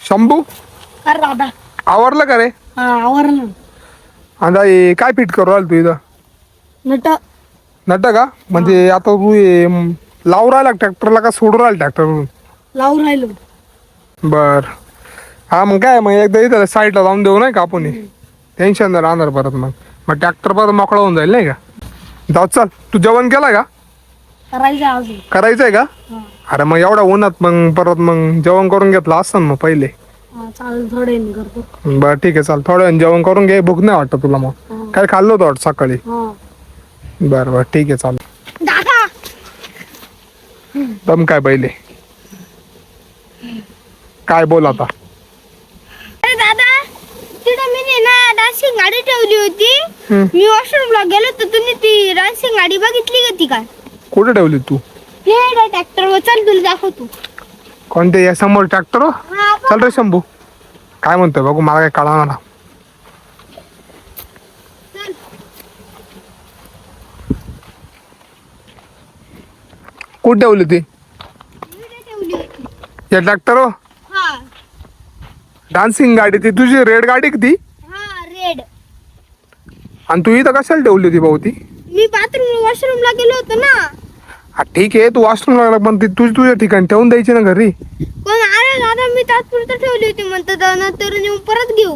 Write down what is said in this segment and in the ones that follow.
शंभू अरे दादा आवरलं का रे? हा आवरलं. आता हे काय फिट करू राहिला तू इथं? नट नट का? म्हणजे आता तू हे लावून राहिला ट्रॅक्टरला का सोडून राहिला ट्रॅक्टरवरून? लावून राहिलो. बर. हा मग काय मग एकदा इथं साईडला लावून देऊ नाही का आपण? टेन्शन नाही राहणार परत मग ट्रॅक्टर परत मोकळा होऊन जाईल नाही का? जाऊ चल. तू जेवण केला का? करायचं अजून. करायचंय का? हा अरे मग एवढा उन्हात मग परत मग जेवण करून घेतलं असतं ना मग पहिले. हा चालेल थोडे करतो. बरं ठीक आहे चाल. थोडं वेळाने जेवण करून घे. भूक नाही वाटत तुला मग? हा. काय खाल्लं होतं वाटतं सकाळी? हा बरं बरं ठीक आहे चाल. दादा दम काय पहिले? काय बोल आता? अरे दादा तिथे मी ना डान्सिंग गाडी ठेवली होती. मी वॉशरूमला गेलो तर तुम्ही ती डान्सिंग गाडी बघितली का ती काय? कुठे ठेवली तू? हे ट्रॅक्टर वर चल तुला दाखवतो. कोणते या समोर ट्रॅक्टर? हा चल रे शंभू. काय म्हणतोय बघू मला काय कळणार ना. चल. कुठे ठेवली ती? इकडे ठेवली होती. या ट्रॅक्टर? हा डान्सिंग गाडी ती तुझी रेड गाडी का ती? हा रेड. आणि तू इथं कशाला ठेवली होती भाऊ ती? मी बाथरूम वॉशरूमला गेलो होतो ना. हा ठीक आहे तू वॉशरूम लागला पण ती तुझ्या ठिकाणी ठेवून द्यायची ना घरी. पण अरे दादा मी तात्पुरतं ठेवली होती म्हणतात नंतर येऊन परत घेऊ.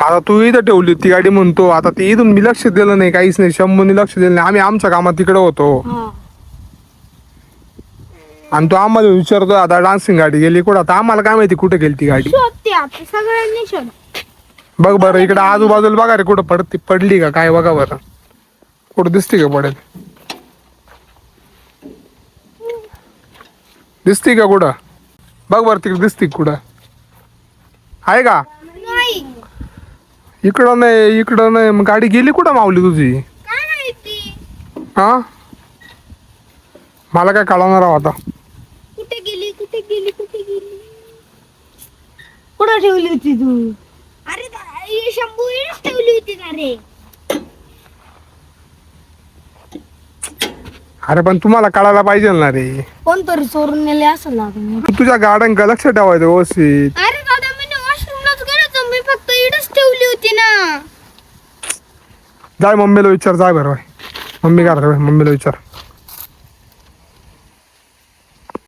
आता तू इथं ठेवली होती गाडी म्हणतो. आता ती इथून मी लक्ष दिलं नाही काहीच नाही. शंभूने लक्ष दिलं नाही. आम्ही आमच्या कामात तिकडे होतो. हा आणि तू आम्हाला विचारतो आता डान्सिंग गाडी गेली कुठं? आता आम्हाला काय माहिती कुठे गेली ती गाडी? शोधते आता सगळ्यांनी शोध. बघ बरं इकडे आजूबाजूला बघा रे कुठं पडली का काय बघा बरं. कुठं दिसते का पडेल? दिसते का कुठं? बघ बरं तिकडे दिसते का कुठं? आहे का? नाही इकडं नाही मग गाडी गेली कुठं मावली तुझी? काय माहिती हा मला काय कळणार आहो आता. कुठे गेली कुठे गेली कुठे गेली कुठं ठेवली होती तू? अरे ही शंभू इकडेच ठेवली होती का रे? अरे पण तुम्हाला कळायला पाहिजे ना रे. कोणतरी चोरून नेले असेल ना. तू तुझ्या गाड्यांका लक्ष ठेवायचं व्यवस्थित. अरे दादा मी वॉशरूमलाच गेलो तर मी फक्त इकडेच ठेवली होती ना. जाय मम्मीला विचार जाय बरं मम्मी काय मम्मीला विचार.